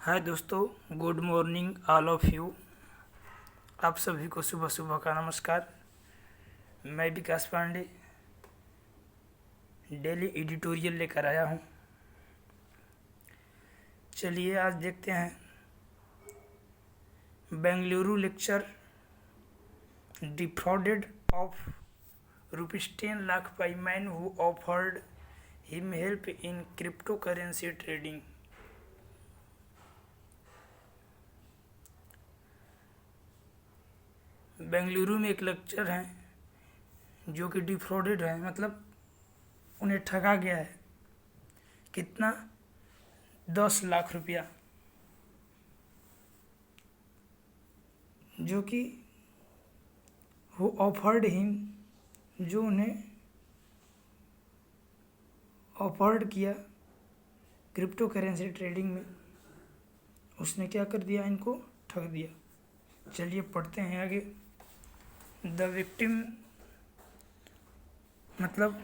हाय दोस्तों, good morning all of you. आप सभी को सुबह सुबह का नमस्कार। मैं विकास पांडे डेली एडिटोरियल लेकर आया हूँ। चलिए आज देखते हैं Bengaluru lecture defrauded of ₹10 lakh by man who offered him help in cryptocurrency trading। Bengaluru में एक लेक्चर है जो कि डिफ्रॉडेड है, मतलब उन्हें ठगा गया है। कितना? 10 लाख रुपया, जो कि हु ऑफर्ड हिम, जो उन्हें ऑफर्ड किया क्रिप्टो करेंसी ट्रेडिंग में, उसने क्या कर दिया? इनको ठग दिया। चलिए पढ़ते हैं आगे। द विक्टिम, मतलब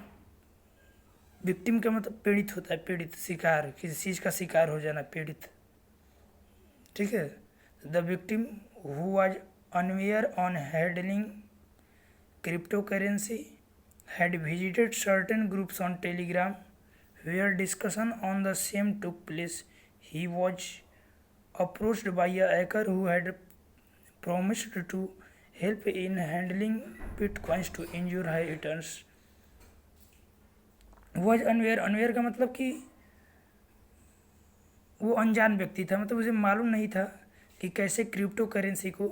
विक्टिम का मतलब पीड़ित होता है, पीड़ित, शिकार, किसी चीज़ का शिकार हो जाना, पीड़ित। ठीक है। The victim who was unaware on handling cryptocurrency had visited certain groups on Telegram where discussion on the same took place. He was approached by a hacker who had promised to help in handling bitcoins to ensure high returns. Was unaware, unaware का मतलब कि वो अनजान व्यक्ति था, मतलब उसे मालूम नहीं था कि कैसे क्रिप्टो करेंसी को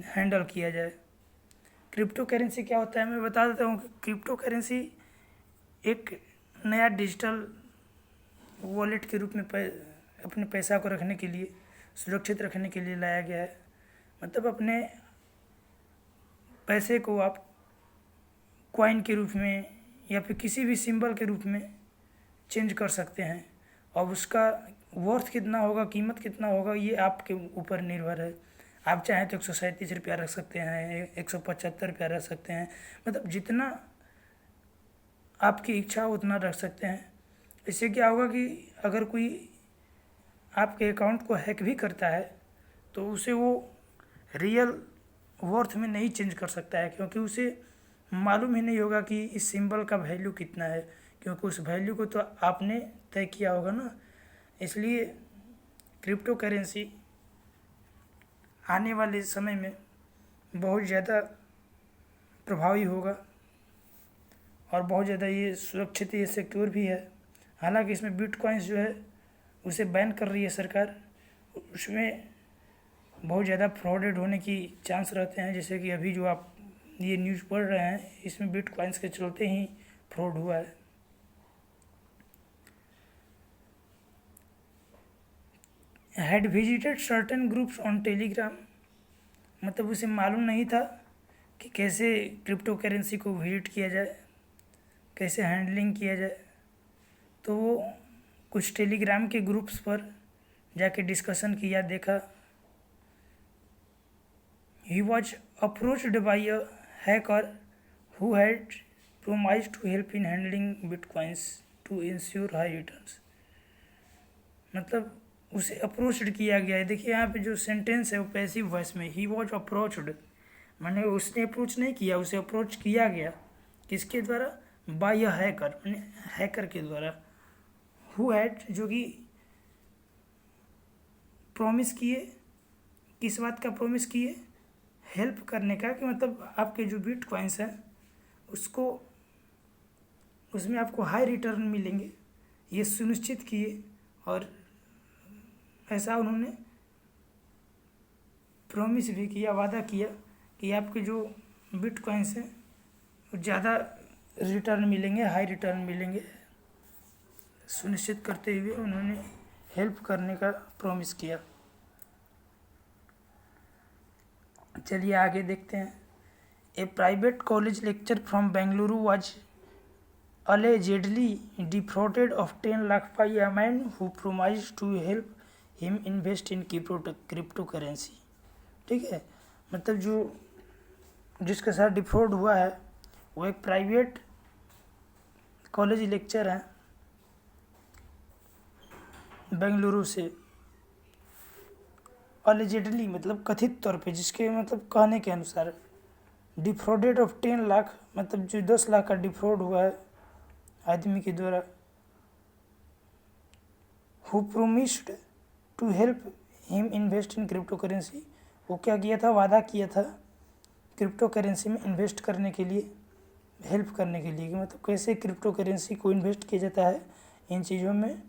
हैंडल किया जाए। क्रिप्टो करेंसी क्या होता है मैं बता देता हूँ। क्रिप्टो करेंसी एक नया डिजिटल वॉलेट के रूप में अपने पैसा को रखने के लिए, सुरक्षित रखने के लिए लाया गया है। मतलब अपने पैसे को आप कॉइन के रूप में या फिर किसी भी सिंबल के रूप में चेंज कर सकते हैं। अब उसका वर्थ कितना होगा, कीमत कितना होगा, ये आपके ऊपर निर्भर है। आप चाहें तो 137 रुपया रख सकते हैं, 175 रुपया रख सकते हैं, मतलब जितना आपकी इच्छा उतना रख सकते हैं। इससे क्या होगा कि अगर कोई आपके अकाउंट को हैक भी करता है तो उसे वो रियल वर्थ में नहीं चेंज कर सकता है, क्योंकि उसे मालूम ही नहीं होगा कि इस सिंबल का वैल्यू कितना है, क्योंकि उस वैल्यू को तो आपने तय किया होगा ना। इसलिए क्रिप्टो करेंसी आने वाले समय में बहुत ज़्यादा प्रभावी होगा और बहुत ज़्यादा ये सुरक्षित, ये सिक्योर भी है। हालांकि इसमें बिटकॉइंस जो है उसे बैन कर रही है सरकार, उसमें बहुत ज़्यादा फ्रॉडेड होने की चांस रहते हैं। जैसे कि अभी जो आप ये न्यूज़ पढ़ रहे हैं, इसमें बिटकॉइंस के चलते ही फ्रॉड हुआ है। Had visited certain groups on Telegram, मतलब उसे मालूम नहीं था कि कैसे क्रिप्टो करेंसी को विजिट किया जाए, कैसे हैंडलिंग किया जाए। तो वो कुछ टेलीग्राम के ग्रुप्स पर जाके डिस्कशन किया, देखा। He was approached by a hacker who had promised to help in handling bitcoins to ensure high returns, मतलब उसे अप्रोच्ड किया गया है। देखिए यहाँ पे जो सेंटेंस है वो पैसिव वॉइस में, ही वॉज अप्रोच्ड, माने उसने अप्रोच नहीं किया, उसे अप्रोच किया गया। किसके द्वारा? बाय अ हैकर, माने हैकर के द्वारा। हु हैड, जो कि प्रॉमिस किए, किस बात का प्रॉमिस किए? हेल्प करने का, कि मतलब आपके जो बिटकॉइंस हैं उसको, उसमें आपको हाई रिटर्न मिलेंगे, ये सुनिश्चित किए। और ऐसा उन्होंने प्रॉमिस भी किया, वादा किया कि आपके जो बिटकॉइंस हैं वो ज़्यादा रिटर्न मिलेंगे, हाई रिटर्न मिलेंगे। सुनिश्चित करते हुए उन्होंने हेल्प करने का प्रॉमिस किया। चलिए आगे देखते हैं। A private college lecture from Bengaluru was allegedly defrauded of 10 lakh by a man who promised to help him invest in cryptocurrency। ठीक है, मतलब जो जिसके साथ डिफ्रॉड हुआ है वो एक प्राइवेट कॉलेज लेक्चर है बेंगलुरु से अलिजेडली मतलब कथित तौर पे, जिसके मतलब कहने के अनुसार डिफ्रॉडेड ऑफ 10 लाख, मतलब जो 10 लाख का डिफ्रॉड हुआ है आदमी के द्वारा, who promised to help him invest in crypto currency. वो क्या किया था, वादा किया था क्रिप्टो करेंसी में इन्वेस्ट करने के लिए, हेल्प करने के लिए, कि मतलब कैसे क्रिप्टो करेंसी को इन्वेस्ट किया जाता है, इन चीज़ों में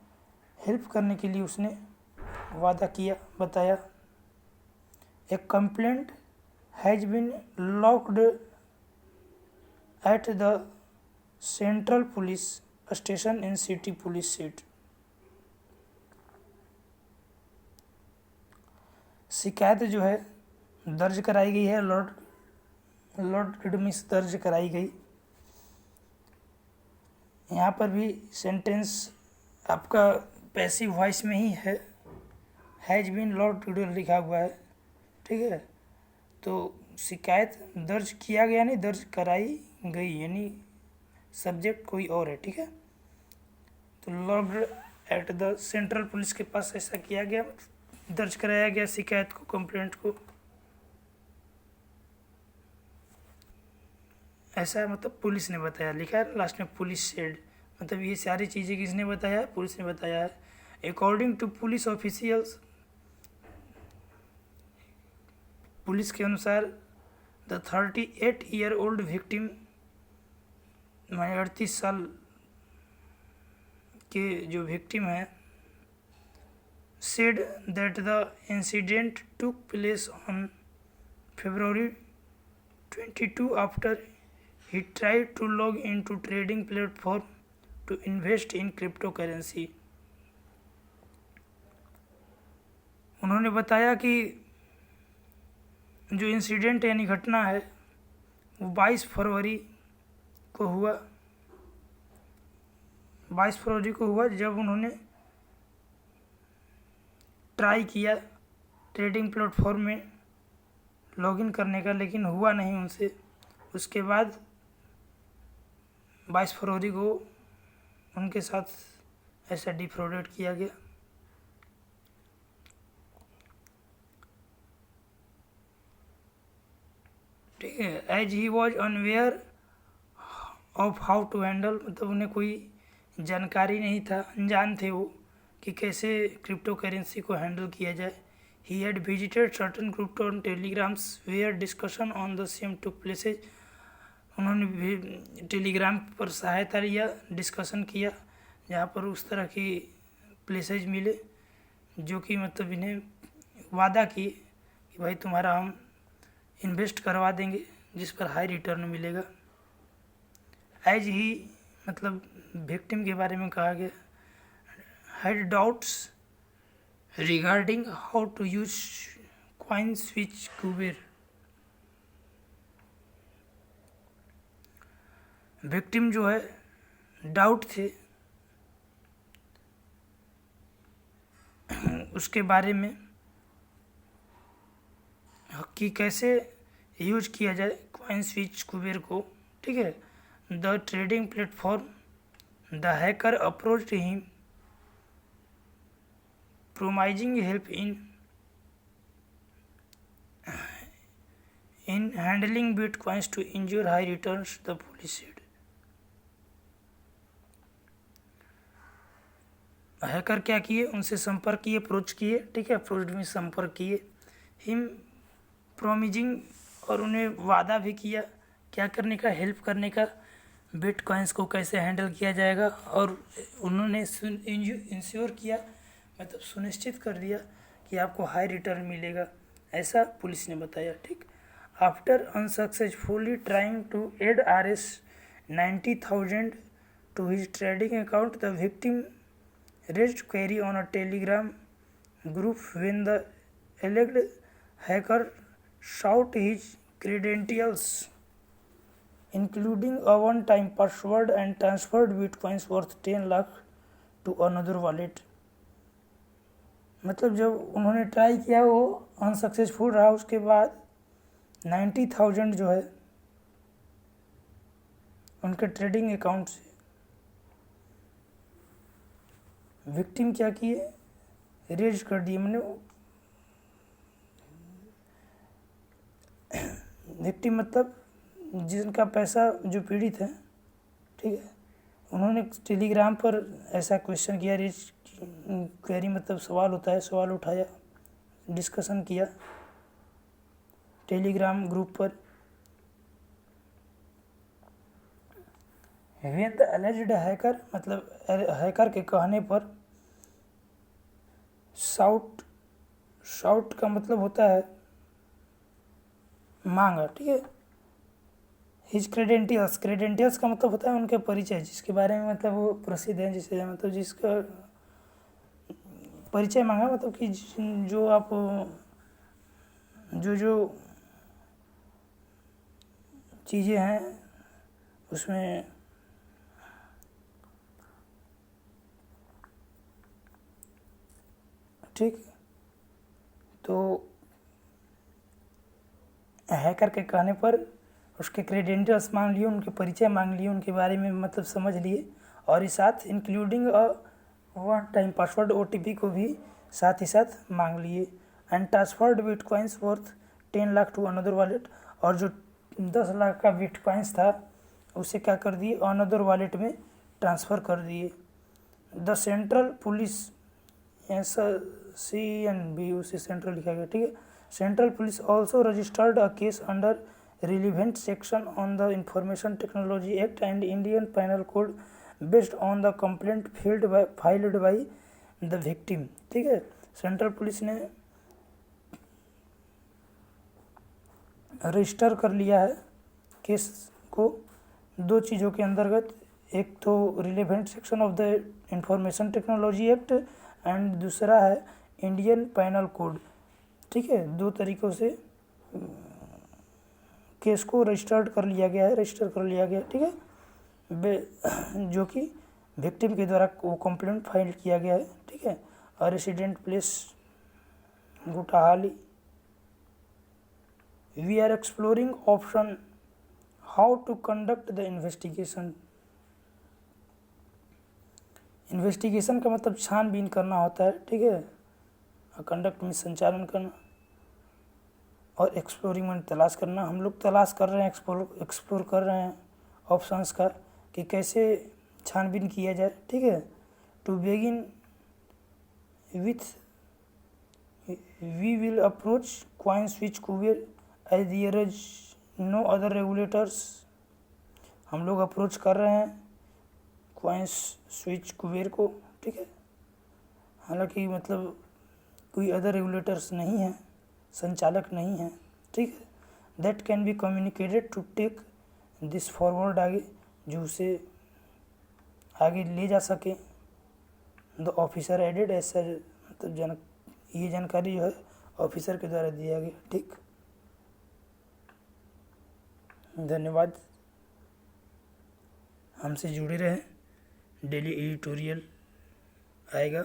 हेल्प करने के लिए उसने वादा किया, बताया। A complaint has been lodged at the central police station in city police seat. शिकायत जो है दर्ज कराई गई है, लॉर्ड रिडमिस दर्ज कराई गई। यहाँ पर भी सेंटेंस आपका पैसिव वॉइस में ही है, हैज़ बीन लॉर्ड रिडल लिखा हुआ है, ठीक है। तो शिकायत दर्ज किया गया नहीं, दर्ज कराई गई, यानी सब्जेक्ट कोई और है, ठीक है। तो Lord eight the central police के पास ऐसा किया गया, दर्ज कराया गया शिकायत को, कंप्लेंट को, ऐसा मतलब पुलिस ने बताया, लिखा है लास्ट में पुलिस सेड, मतलब ये सारी चीज़ें किसने बताया है, पुलिस ने बताया है। According to police officials, police के अनुसार द 38-year-old विक्टिम, 38 साल के जो विक्टिम है, said that the incident took place on February 22 after he tried to log into trading platform to invest in cryptocurrency। उन्होंने बताया कि जो इंसिडेंट यानी घटना है वो 22 फरवरी को हुआ, 22 फरवरी को हुआ, जब उन्होंने ट्राई किया ट्रेडिंग प्लेटफॉर्म में लॉगिन करने का, लेकिन हुआ नहीं उनसे। उसके बाद 22 फरवरी को उनके साथ ऐसा डिफ्रॉडेड किया गया। ठीक है। As he was unaware of how to handle, मतलब उन्हें कोई जानकारी नहीं था, अनजान थे वो कि कैसे क्रिप्टो करेंसी को हैंडल किया जाए। He had visited certain group on telegrams where discussion on the same two places. उन्होंने भी टेलीग्राम पर सहायता लिया, डिस्कशन किया, जहाँ पर उस तरह की प्लेसेज मिले जो कि मतलब इन्हें वादा किए कि भाई तुम्हारा हम इन्वेस्ट करवा देंगे जिस पर हाई रिटर्न मिलेगा। एज ही मतलब विक्टिम के बारे में कहा गया, had doubts regarding how to use CoinSwitch Kuber. Victim जो है डाउट थे उसके बारे में कि कैसे यूज किया जाए कॉइन स्विच कुबेर को, ठीक है। The trading platform the hacker approached him promising help in handling bitcoins to ensure high returns, the police said। Hacker क्या किए, उनसे संपर्क किए, अप्रोच किए, ठीक है, अप्रोच में संपर्क किए, हिम प्रोमिजिंग, और उन्हें वादा भी किया क्या करने का, हेल्प करने का, बिटकॉइंस को कैसे हैंडल किया जाएगा, और उन्होंने इंश्योर किया, मतलब सुनिश्चित कर दिया कि आपको हाई रिटर्न मिलेगा, ऐसा पुलिस ने बताया, ठीक। After unsuccessfully trying to add Rs 90,000 to his trading account, the victim raised query on a Telegram group when the alleged hacker sought his credentials including a one-time password and transferred bitcoins worth 10 lakh to another wallet। मतलब जब उन्होंने try किया वो unsuccessful रहा, उसके बाद 90,000 जो है उनके ट्रेडिंग अकाउंट से विक्टिम क्या किए, रेज कर दिए, मैंने विक्टिम मतलब जिनका पैसा जो पीड़ित है, ठीक है, उन्होंने टेलीग्राम पर ऐसा क्वेश्चन किया, रेज क्वेरी मतलब सवाल होता है, सवाल उठाया, डिस्कशन किया टेलीग्राम ग्रुप पर। व्हेन द एलिज्ड हैकर मतलब हैकर के कहने पर, शाउट का मतलब होता है मांगा, ठीक है। हिज क्रेडेंटियल्स का मतलब होता है उनके परिचय, जिसके बारे में मतलब वो प्रसिद्ध है, जिसे मतलब जिसका परिचय मांगा, मतलब कि जो आप जो चीज़ें हैं उसमें ठीक। तो हैकर के कहने पर उसके क्रेडेंशियल्स मांग लिए, उनके परिचय मांग लिए, उनके बारे में मतलब समझ लिए, और इस साथ including one time password OTP को भी साथ ही साथ मांग लिए। And transferred bitcoins worth 10 lakh to another wallet, और जो 10 लाख का बिटकॉइंस था उसे क्या कर दिए, अनदर वॉलेट में ट्रांसफ़र कर दिए। द सेंट्रल पुलिस CNB, उसे सेंट्रल लिखा गया, ठीक है। Central police also registered a case under relevant section on the Information Technology Act and Indian Penal Code based on the complaint filed by the victim, ठीक है। Central police ने register कर लिया है केस को दो चीज़ों के अंतर्गत, एक तो relevant section of the information technology act and दूसरा है इंडियन पैनल कोड, ठीक है। दो तरीक़ों से केस को रजिस्टर कर लिया गया, ठीक है, जो कि विक्टिम के द्वारा वो कंप्लेंट फाइल किया गया है, ठीक है। और resident place Guttahalli. We are exploring option how to conduct the investigation का मतलब छानबीन करना होता है, ठीक है, और कंडक्ट में संचालन करना, और एक्सप्लोरिंग में तलाश करना। हम लोग तलाश कर रहे हैं, एक्सप्लोर कर रहे हैं ऑप्शंस का कि कैसे छानबीन किया जाए, ठीक है। To begin with we will approach CoinSwitch Kuber as there is no other regulators. हम लोग अप्रोच कर रहे हैं CoinSwitch कुबेर को, ठीक है, हालांकि मतलब कोई अदर रेगुलेटर्स नहीं है, संचालक नहीं है, ठीक है। That can be communicated to take this forward, आगे जो उसे आगे ले जा सके। द ऑफिसर एडेड, ऐसा मतलब ये जानकारी जो है ऑफिसर के द्वारा दिया गया, ठीक। धन्यवाद, हमसे जुड़े रहें, डेली एडिटोरियल आएगा।